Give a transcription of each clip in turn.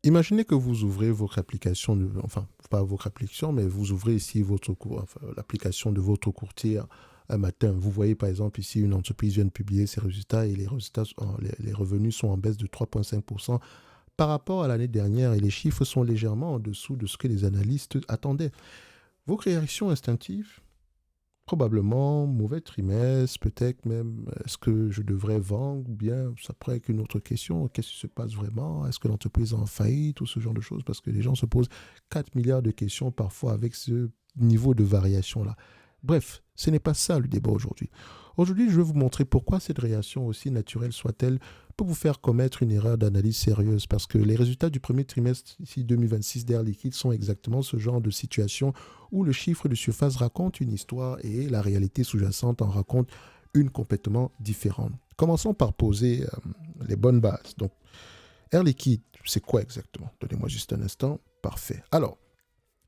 Imaginez que vous ouvrez votre application, enfin, pas votre application, mais vous ouvrez ici enfin, l'application de votre courtier un matin. Vous voyez par exemple ici une entreprise vient de publier ses résultats et les résultats, les revenus sont en baisse de 3,5% par rapport à l'année dernière et les chiffres sont légèrement en dessous de ce que les analystes attendaient. Vos réactions instinctives, probablement mauvais trimestre, peut-être même est-ce que je devrais vendre ou bien ça pourrait être une autre question, qu'est-ce qui se passe vraiment, est-ce que l'entreprise est en faillite ou ce genre de choses parce que les gens se posent 4 milliards de questions parfois avec ce niveau de variation-là. Bref, ce n'est pas ça le débat aujourd'hui. Aujourd'hui, je vais vous montrer pourquoi cette réaction, aussi naturelle soit-elle, peut vous faire commettre une erreur d'analyse sérieuse parce que les résultats du premier trimestre ici 2026 d'Air Liquide sont exactement ce genre de situation où le chiffre de surface raconte une histoire et la réalité sous-jacente en raconte une complètement différente. Commençons par poser les bonnes bases. Donc, Air Liquide, c'est quoi exactement? Donnez-moi juste un instant. Parfait. Alors,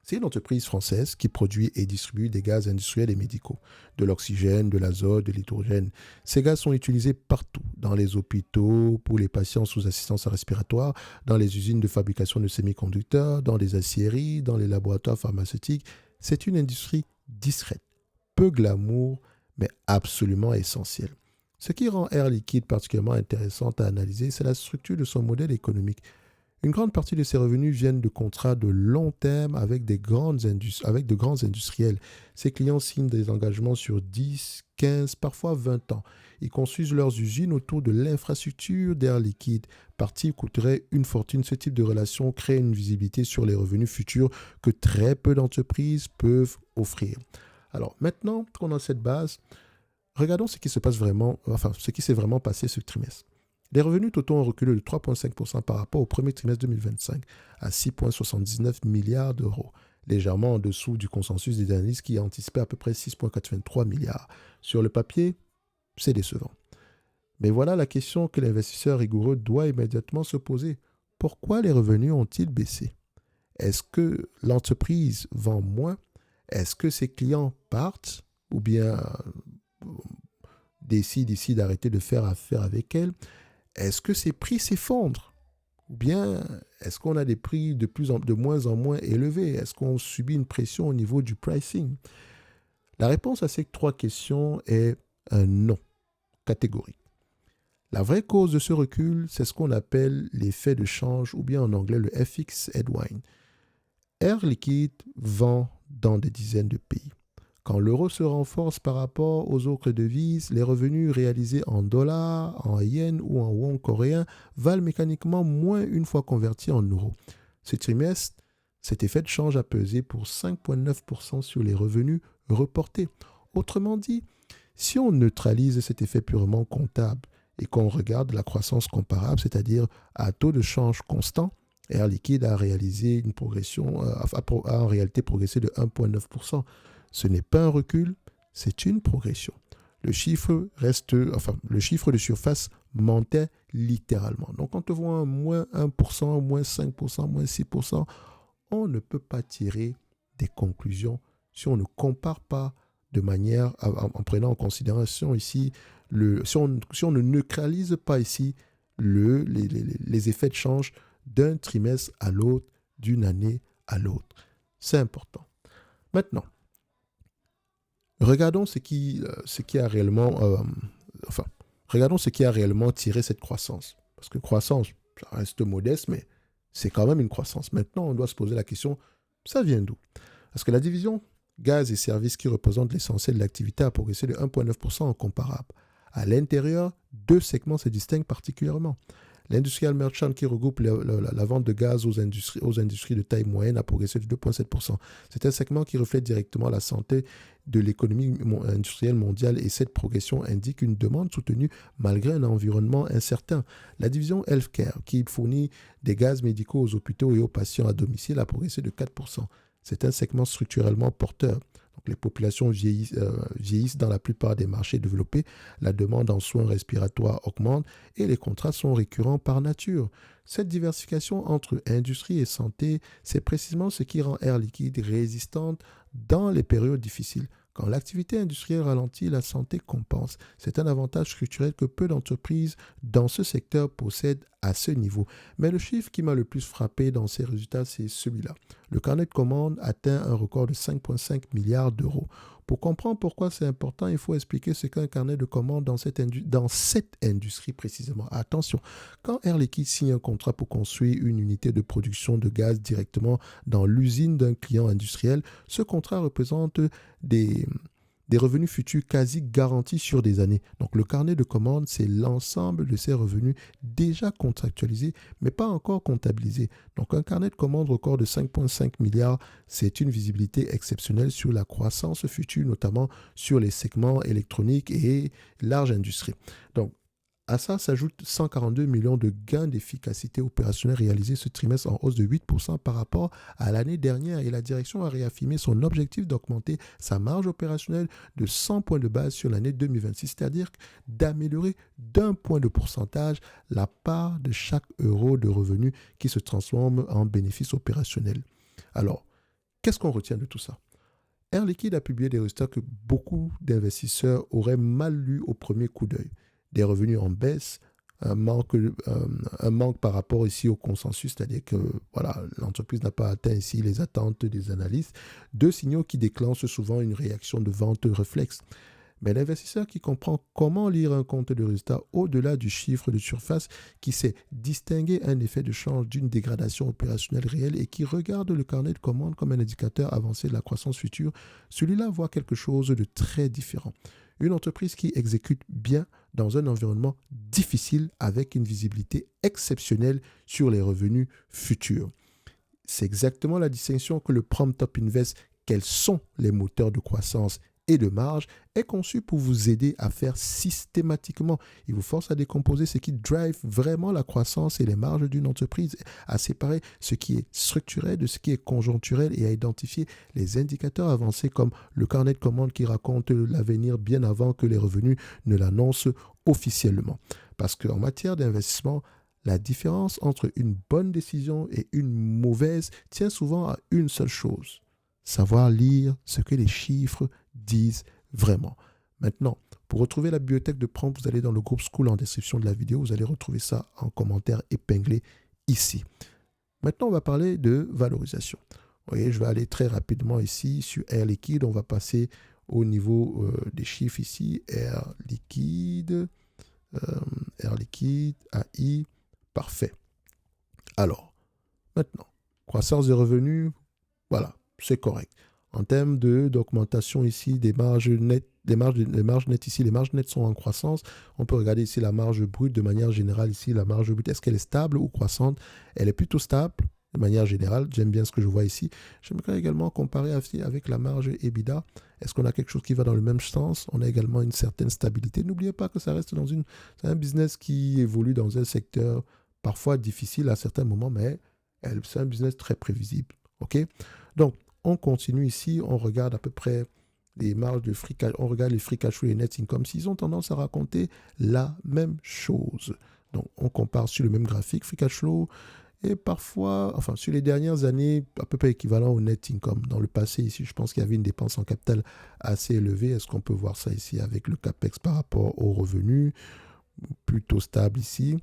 c'est une entreprise française qui produit et distribue des gaz industriels et médicaux, de l'oxygène, de l'azote, de l'hydrogène. Ces gaz sont utilisés partout, dans les hôpitaux, pour les patients sous assistance respiratoire, dans les usines de fabrication de semi-conducteurs, dans les aciéries, dans les laboratoires pharmaceutiques. C'est une industrie discrète, peu glamour, mais absolument essentielle. Ce qui rend Air Liquide particulièrement intéressante à analyser, c'est la structure de son modèle économique. Une grande partie de ses revenus viennent de contrats de long terme avec avec de grands industriels. Ses clients signent des engagements sur 10, 15, parfois 20 ans. Ils construisent leurs usines autour de l'infrastructure d'Air Liquide. Partie coûterait une fortune. Ce type de relation crée une visibilité sur les revenus futurs que très peu d'entreprises peuvent offrir. Alors maintenant qu'on a cette base, regardons ce qui se passe vraiment, enfin ce qui s'est vraiment passé ce trimestre. Les revenus totaux ont reculé de 3,5% par rapport au premier trimestre 2025 à 6,79 milliards d'euros, légèrement en dessous du consensus des analystes qui anticipaient à peu près 6,83 milliards. Sur le papier, c'est décevant. Mais voilà la question que l'investisseur rigoureux doit immédiatement se poser. Pourquoi les revenus ont-ils baissé? Est-ce que l'entreprise vend moins? Est-ce que ses clients partent ou bien décident ici d'arrêter de faire affaire avec elle? Est-ce que ces prix s'effondrent? Ou bien est-ce qu'on a des prix de moins en moins élevés? Est-ce qu'on subit une pression au niveau du pricing? La réponse à ces trois questions est un non catégorique. La vraie cause de ce recul, c'est ce qu'on appelle l'effet de change ou bien en anglais le FX headwind. Air Liquide vend dans des dizaines de pays. Quand l'euro se renforce par rapport aux autres devises, les revenus réalisés en dollars, en yens ou en won coréen valent mécaniquement moins une fois convertis en euros. Ce trimestre, cet effet de change a pesé pour 5,9% sur les revenus reportés. Autrement dit, si on neutralise cet effet purement comptable et qu'on regarde la croissance comparable, c'est-à-dire à taux de change constant, Air Liquide a réalisé une progression, a en réalité progressé de 1,9%. Ce n'est pas un recul, c'est une progression. Le chiffre de surface mentait littéralement. Donc, quand on voit un moins 1%, moins 5%, moins 6%, on ne peut pas tirer des conclusions si on ne compare pas de manière, en prenant en considération ici, si on ne neutralise pas ici les effets de change d'un trimestre à l'autre, d'une année à l'autre. C'est important. Maintenant, regardons regardons ce qui a réellement tiré cette croissance. Parce que croissance, ça reste modeste, mais c'est quand même une croissance. Maintenant, on doit se poser la question, ça vient d'où? Parce que la division gaz et services qui représente l'essentiel de l'activité a progressé de 1,9% en comparable. À l'intérieur, deux segments se distinguent particulièrement. L'industrial merchant qui regroupe la vente de gaz aux industries de taille moyenne a progressé de 2,7%. C'est un segment qui reflète directement la santé de l'économie industrielle mondiale et cette progression indique une demande soutenue malgré un environnement incertain. La division Healthcare, qui fournit des gaz médicaux aux hôpitaux et aux patients à domicile, a progressé de 4%. C'est un segment structurellement porteur. Donc, les populations vieillissent dans la plupart des marchés développés, la demande en soins respiratoires augmente et les contrats sont récurrents par nature. Cette diversification entre industrie et santé, c'est précisément ce qui rend Air Liquide résistante dans les périodes difficiles. Quand l'activité industrielle ralentit, la santé compense. C'est un avantage structurel que peu d'entreprises dans ce secteur possèdent à ce niveau. Mais le chiffre qui m'a le plus frappé dans ces résultats, c'est celui-là. Le carnet de commandes atteint un record de 5,5 milliards d'euros. Pour comprendre pourquoi c'est important, il faut expliquer ce qu'est un carnet de commandes dans cette industrie précisément. Attention, quand Air Liquide signe un contrat pour construire une unité de production de gaz directement dans l'usine d'un client industriel, ce contrat représente des revenus futurs quasi garantis sur des années. Donc le carnet de commandes, c'est l'ensemble de ces revenus déjà contractualisés, mais pas encore comptabilisés. Donc un carnet de commandes record de 5,5 milliards, c'est une visibilité exceptionnelle sur la croissance future, notamment sur les segments électroniques et large industrie. Donc à ça s'ajoutent 142 millions de gains d'efficacité opérationnelle réalisés ce trimestre en hausse de 8% par rapport à l'année dernière. Et la direction a réaffirmé son objectif d'augmenter sa marge opérationnelle de 100 points de base sur l'année 2026, c'est-à-dire d'améliorer d'un point de pourcentage la part de chaque euro de revenu qui se transforme en bénéfice opérationnel. Alors, qu'est-ce qu'on retient de tout ça? Air Liquide a publié des résultats que beaucoup d'investisseurs auraient mal lus au premier coup d'œil. Des revenus en baisse, un manque par rapport ici au consensus, c'est-à-dire que voilà, l'entreprise n'a pas atteint ici les attentes des analystes. Deux signaux qui déclenchent souvent une réaction de vente réflexe. Mais l'investisseur qui comprend comment lire un compte de résultat au-delà du chiffre de surface, qui sait distinguer un effet de change d'une dégradation opérationnelle réelle et qui regarde le carnet de commandes comme un indicateur avancé de la croissance future, celui-là voit quelque chose de très différent. Une entreprise qui exécute bien dans un environnement difficile avec une visibilité exceptionnelle sur les revenus futurs. C'est exactement la distinction que le Prompt Top Invest, quels sont les moteurs de croissance et de marge, est conçu pour vous aider à faire systématiquement. Il vous force à décomposer ce qui drive vraiment la croissance et les marges d'une entreprise, à séparer ce qui est structurel de ce qui est conjoncturel et à identifier les indicateurs avancés comme le carnet de commandes qui raconte l'avenir bien avant que les revenus ne l'annoncent officiellement. Parce qu'en matière d'investissement, la différence entre une bonne décision et une mauvaise tient souvent à une seule chose: savoir lire ce que les chiffres disent vraiment. Maintenant, pour retrouver la bibliothèque de Prompt, vous allez dans le groupe School en description de la vidéo. Vous allez retrouver ça en commentaire épinglé ici. Maintenant, on va parler de valorisation. Vous voyez, je vais aller très rapidement ici sur Air Liquide. On va passer au niveau des chiffres ici. Air Liquide, AI, parfait. Alors, maintenant, croissance des revenus, voilà, c'est correct. En termes d'augmentation ici des marges nettes, les marges nettes ici, les marges nettes sont en croissance. On peut regarder ici la marge brute de manière générale. Ici, la marge brute, est-ce qu'elle est stable ou croissante? Elle est plutôt stable de manière générale. J'aime bien ce que je vois ici. J'aimerais également comparer avec la marge EBITDA. Est-ce qu'on a quelque chose qui va dans le même sens? On a également une certaine stabilité. N'oubliez pas que ça reste c'est un business qui évolue dans un secteur parfois difficile à certains moments, mais c'est un business très prévisible. OK? Donc, on continue ici, on regarde à peu près les marges de free cash, on regarde les free cash flow et net income. S'ils ont tendance à raconter la même chose. Donc, on compare sur le même graphique, free cash flow, et parfois, enfin, sur les dernières années, à peu près équivalent au net income. Dans le passé, ici, je pense qu'il y avait une dépense en capital assez élevée. Est-ce qu'on peut voir ça ici avec le CAPEX par rapport aux revenus? Plutôt stable ici.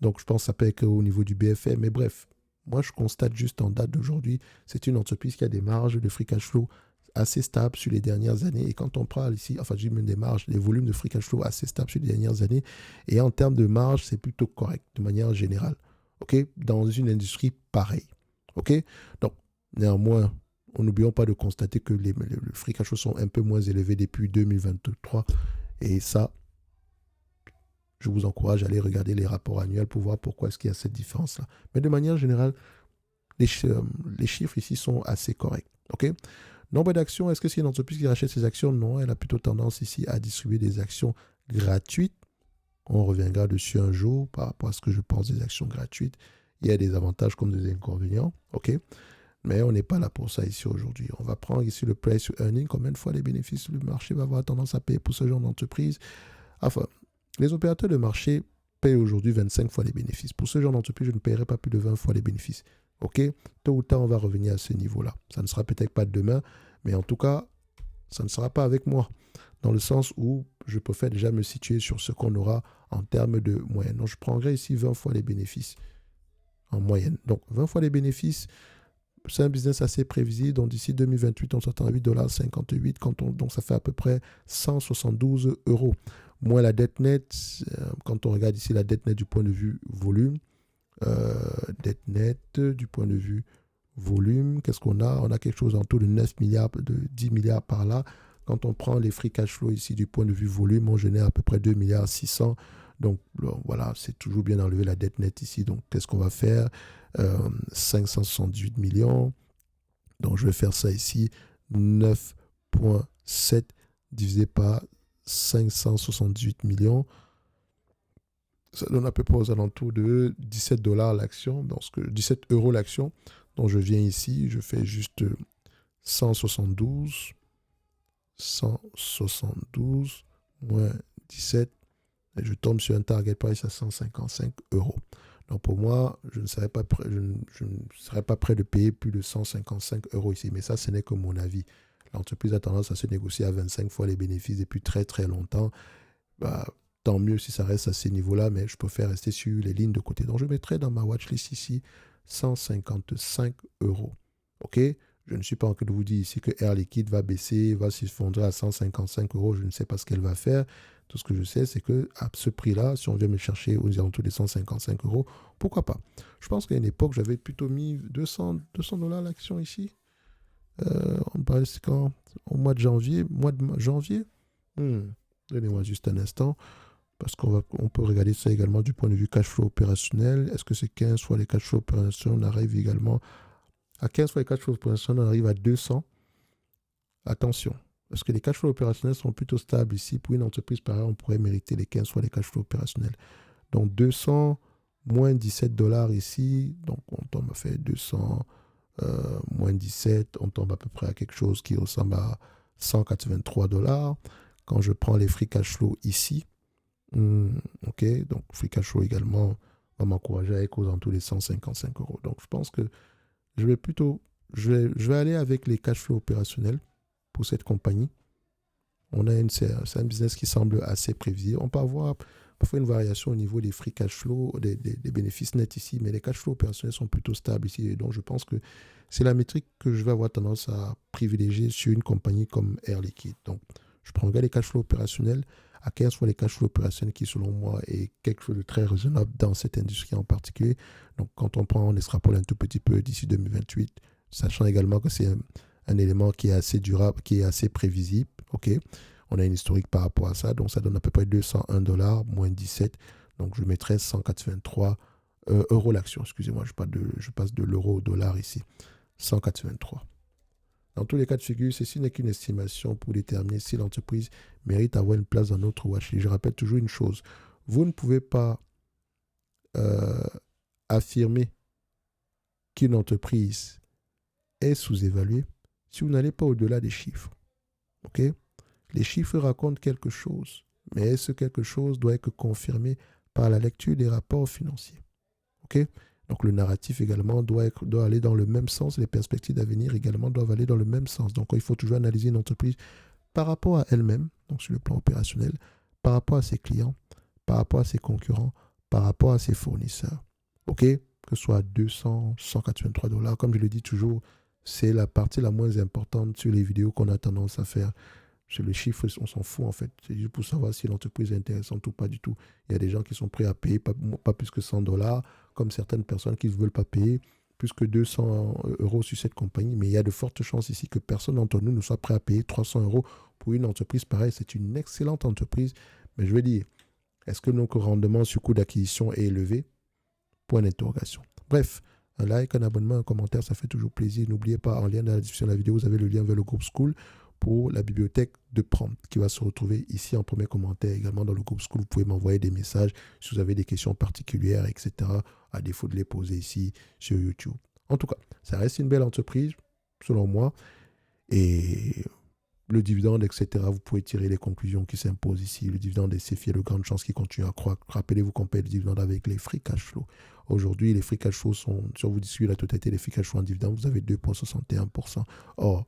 Donc, je pense que ça peut être au niveau du BFM, mais bref. Moi, je constate juste en date d'aujourd'hui, c'est une entreprise qui a des marges de free cash flow assez stables sur les dernières années. Et quand on parle ici, enfin, j'ai même des marges, des volumes de free cash flow assez stables sur les dernières années. Et en termes de marge, c'est plutôt correct de manière générale. OK? Dans une industrie pareille. OK? Donc, néanmoins, n'oublions pas de constater que les free cash flow sont un peu moins élevés depuis 2023. Et ça, je vous encourage à aller regarder les rapports annuels pour voir pourquoi est-ce qu'il y a cette différence-là. Mais de manière générale, les chiffres ici sont assez corrects. OK? Nombre d'actions, est-ce que c'est une entreprise qui rachète ses actions? Non, elle a plutôt tendance ici à distribuer des actions gratuites. On reviendra dessus un jour par rapport à ce que je pense des actions gratuites. Il y a des avantages comme des inconvénients. OK? Mais on n'est pas là pour ça ici aujourd'hui. On va prendre ici le price to earning. Combien de fois les bénéfices le marché va avoir tendance à payer pour ce genre d'entreprise? Enfin, les opérateurs de marché payent aujourd'hui 25 fois les bénéfices. Pour ce genre d'entreprise, je ne paierai pas plus de 20 fois les bénéfices. OK? Tôt ou tard, on va revenir à ce niveau-là. Ça ne sera peut-être pas demain, mais en tout cas, ça ne sera pas avec moi. dans le sens où je préfère déjà me situer sur ce qu'on aura en termes de moyenne. Donc, je prendrai ici 20 fois les bénéfices en moyenne. Donc, 20 fois les bénéfices, c'est un business assez prévisible. Donc, d'ici 2028, on s'attend à 8,58 $. Donc, ça fait à peu près 172 €. Moins la dette nette, quand on regarde ici la dette nette du point de vue volume, dette nette du point de vue volume, qu'est-ce qu'on a? On a quelque chose en tout de 9 milliards, de 10 milliards par là. Quand on prend les free cash flow ici du point de vue volume, on génère à peu près 2 milliards 600. Donc voilà, c'est toujours bien d'enlever la dette nette ici. Donc qu'est-ce qu'on va faire? 578 millions. Donc je vais faire ça ici. 9,7 divisé par 578 millions. Ça donne à peu près aux alentours de 17 $ l'action. Donc 17 € l'action. Donc je viens ici, je fais juste 172 moins 17 et je tombe sur un target price à 155 €. Donc pour moi, je ne serais pas prêt, je ne serais pas prêt de payer plus de 155 € ici. Mais ça, ce n'est que mon avis. L'entreprise a tendance à se négocier à 25 fois les bénéfices depuis très très longtemps. Bah, tant mieux si ça reste à ces niveaux-là, mais je préfère rester sur les lignes de côté. Donc je mettrai dans ma watchlist ici 155 €. OK? Je ne suis pas en train de vous dire ici que Air Liquide va baisser, va s'effondrer à 155 €. Je ne sais pas ce qu'elle va faire. Tout ce que je sais, c'est que à ce prix-là, si on vient me chercher aux alentours des 155 €, pourquoi pas? Je pense qu'à une époque, j'avais plutôt mis 200 $ l'action ici. On parle quand? Au mois de janvier. Donnez-moi juste un instant. Parce on peut regarder ça également du point de vue cash flow opérationnel. Est-ce que c'est 15 fois les cash flow opérationnels? On arrive également à 15 fois les cash flow opérationnels, on arrive à 200. Attention, parce que les cash flow opérationnels sont plutôt stables ici. Pour une entreprise pareille, on pourrait mériter les 15 fois les cash flow opérationnels. Donc 200 moins 17 $ ici. Donc on tombe à faire 200 moins 17. On tombe à peu près à quelque chose qui ressemble à 183 $. Quand je prends les free cash flow ici, ok, donc free cash flow également va m'encourager avec aux alentours des 155 €. Donc je pense que je vais aller avec les cash flow opérationnels pour cette compagnie. C'est un business qui semble assez prévisible. On peut avoir parfois une variation au niveau des free cash flow, des bénéfices nets ici, mais les cash flow opérationnels sont plutôt stables ici. Et donc je pense que c'est la métrique que je vais avoir tendance à privilégier sur une compagnie comme Air Liquide. Donc je prendrai les cash flow opérationnels à 15 fois les cash flow opérationnels qui, selon moi, est quelque chose de très raisonnable dans cette industrie en particulier. Donc, quand on extrapole un tout petit peu d'ici 2028, sachant également que c'est un élément qui est assez durable, qui est assez prévisible, ok, on a une historique par rapport à ça, donc ça donne à peu près 201 $ moins 17, donc je mettrai 183 € l'action, excusez-moi, je passe de l'euro au dollar ici, 183. Dans tous les cas de figure, ceci n'est qu'une estimation pour déterminer si l'entreprise mérite d'avoir une place dans notre watchlist. Je rappelle toujours une chose, vous ne pouvez pas affirmer qu'une entreprise est sous-évaluée si vous n'allez pas au-delà des chiffres. Ok? Les chiffres racontent quelque chose, mais ce quelque chose doit être confirmé par la lecture des rapports financiers. Ok? Donc le narratif également doit aller dans le même sens, les perspectives d'avenir également doivent aller dans le même sens. Donc il faut toujours analyser une entreprise par rapport à elle-même, donc sur le plan opérationnel, par rapport à ses clients, par rapport à ses concurrents, par rapport à ses fournisseurs. Ok? Que ce soit 200, 183 $, comme je le dis toujours, c'est la partie la moins importante sur les vidéos qu'on a tendance à faire. Sur les chiffres, on s'en fout en fait. C'est juste pour savoir si l'entreprise est intéressante ou pas du tout. Il y a des gens qui sont prêts à payer pas plus que 100 $, comme certaines personnes qui ne veulent pas payer plus que 200 € sur cette compagnie. Mais il y a de fortes chances ici que personne d'entre nous ne soit prêt à payer 300 € pour une entreprise pareille. C'est une excellente entreprise. Mais je veux dire, est-ce que notre rendement sur coût d'acquisition est élevé? Point d'interrogation. Bref, un like, un abonnement, un commentaire, ça fait toujours plaisir. N'oubliez pas, en lien dans la description de la vidéo, vous avez le lien vers le groupe School pour la bibliothèque de Prompt qui va se retrouver ici en premier commentaire. Également dans le groupe School, vous pouvez m'envoyer des messages si vous avez des questions particulières, etc. À défaut de les poser ici sur YouTube. En tout cas, ça reste une belle entreprise, selon moi. Et le dividende, etc., vous pouvez tirer les conclusions qui s'imposent ici. Le dividende est SCFI, il y a de grandes chances qu'il continue à croître. Rappelez-vous qu'on paye le dividende avec les free cash flow. Aujourd'hui, les free cash flow sont, si on vous distribue la totalité des free cash flow en dividende, vous avez 2,61%. Or,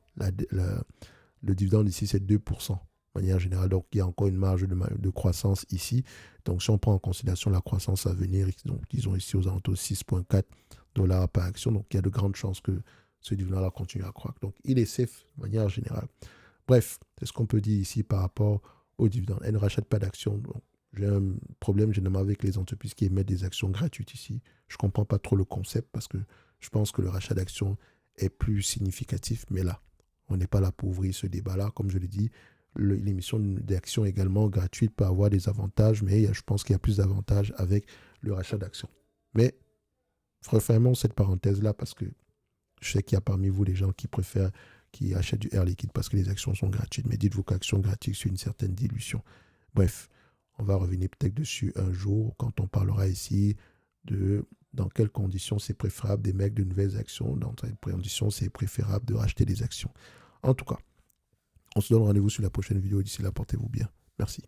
le dividende ici, c'est 2%. de manière générale. Donc, il y a encore une marge de croissance ici. Donc, si on prend en considération la croissance à venir, donc, disons ici aux alentours de 6,4 $ par action, donc il y a de grandes chances que ce dividende-là continue à croître. Donc, il est safe de manière générale. Bref, c'est ce qu'on peut dire ici par rapport au dividende. Elle ne rachète pas d'actions. J'ai un problème généralement avec les entreprises qui émettent des actions gratuites ici. Je ne comprends pas trop le concept parce que je pense que le rachat d'actions est plus significatif. Mais là, on n'est pas là pour ouvrir ce débat-là. Comme je l'ai dit, l'émission d'actions également gratuite peut avoir des avantages, mais je pense qu'il y a plus d'avantages avec le rachat d'actions. Mais refermons cette parenthèse-là parce que je sais qu'il y a parmi vous des gens qui achètent du Air Liquide parce que les actions sont gratuites. Mais dites-vous qu'actions gratuites, c'est une certaine dilution. Bref, on va revenir peut-être dessus un jour quand on parlera ici de dans quelles conditions c'est préférable d'émettre de nouvelles actions, dans quelles conditions c'est préférable de racheter des actions. En tout cas, on se donne rendez-vous sur la prochaine vidéo. D'ici là, portez-vous bien. Merci.